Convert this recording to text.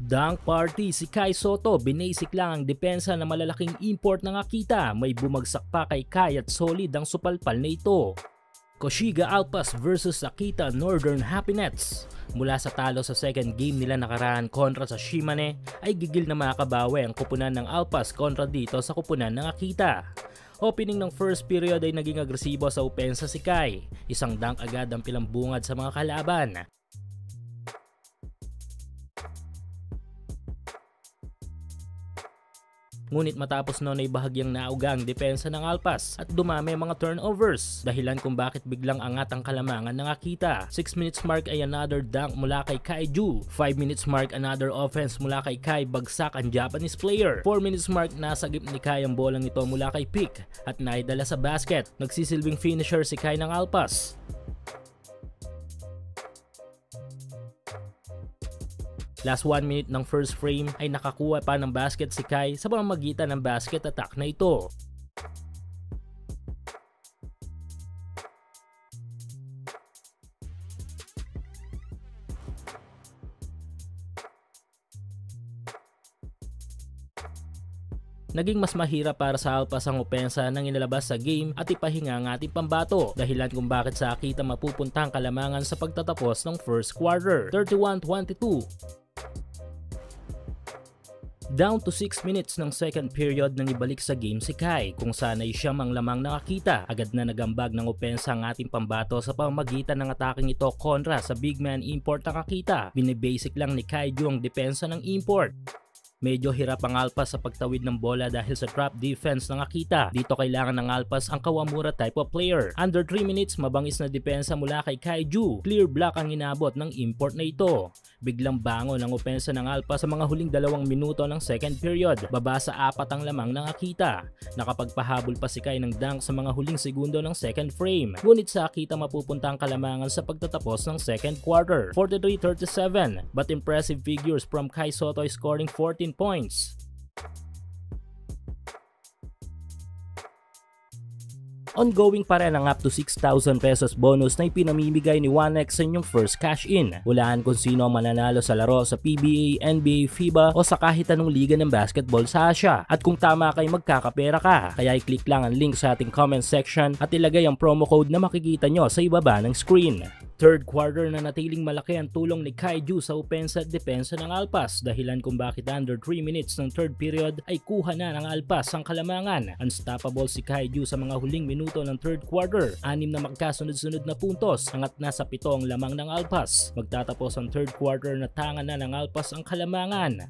Dunk party si Kai Sotto, binasic lang ang depensa na malalaking import ng Akita, may bumagsak pa kay Kai at solid ang supalpal na ito. Koshiga Alpas versus Akita Northern Happinets. Mula sa talo sa second game nila nakaraan kontra sa Shimane ay gigil na makabawi ang kupunan ng Alpas kontra dito sa kupunan ng Akita. Opening ng first period ay naging agresibo sa opensa si Kai, isang dunk agad ang pilambungad sa mga kalaban. Ngunit matapos noon ay bahagyang nauga ang depensa ng Alpas at dumami ang mga turnovers, dahilan kung bakit biglang angat ang kalamangan ng Akita. 6 minutes mark ay another dunk mula kay Kaiju. 5 minutes mark another offense mula kay Kai, bagsak ang Japanese player. 4 minutes mark nasagip ni Kai ang bolang ito mula kay Pick at naidala sa basket. Nagsisilbing finisher si Kai ng Alpas. Last 1 minute ng first frame ay nakakuha pa ng basket si Kai sa pamamagitan ng basket attack na ito. Naging mas mahirap para sa Alpas ang opensa nang inilabas sa game at ipahinga ang ating pambato, dahilan kung bakit sa Akita mapupunta ang kalamangan sa pagtatapos ng first quarter. 31-22. Down to 6 minutes ng second period nang ibalik sa game si Kai, kung saan ay siyam ang lamang ng Akita. Agad na nagambag ng opensa ang ating pambato sa pamamagitan ng ataking ito kontra sa big man import ng Akita. Binibasic lang ni Kaiju ang depensa ng import. Medyo hirap ang Alpas sa pagtawid ng bola dahil sa trap defense ng Akita. Dito kailangan ng Alpas ang Kawamura type of player. Under 3 minutes, mabangis na depensa mula kay Kaiju. Clear block ang inabot ng import na ito. Biglang bangon ang opensa ng Alpas sa mga huling 2 minuto ng second period. Baba sa 4 ang lamang ng Akita. Nakapagpahabol pa si Kai ng dunk sa mga huling segundo ng second frame. Ngunit sa Akita mapupunta ang kalamangan sa pagtatapos ng second quarter. 43-37, but impressive figures from Kai Sotto scoring 14 points. Ongoing pa rin ang up to 6,000 pesos bonus na ipinamimigay ni 1x sa inyong first cash in. Hulaan kung sino ang mananalo sa laro sa PBA, NBA, FIBA o sa kahit anong liga ng basketball sa Asia. At kung tama kay magkakapera ka, kaya i-click lang ang link sa ating comment section at ilagay ang promo code na makikita nyo sa ibaba ng screen. Third quarter na natiling malaki ang tulong ni Kaiju sa opensa at depensa ng Alpas, dahilan kung bakit under 3 minutes ng third period ay kuha na ng Alpas ang kalamangan. Unstoppable si Kaiju sa mga huling minuto ng third quarter. 6 na magkasunod-sunod na puntos, angat na sa 7 ang lamang ng Alpas. Magtatapos ang third quarter na tanga na ng Alpas ang kalamangan.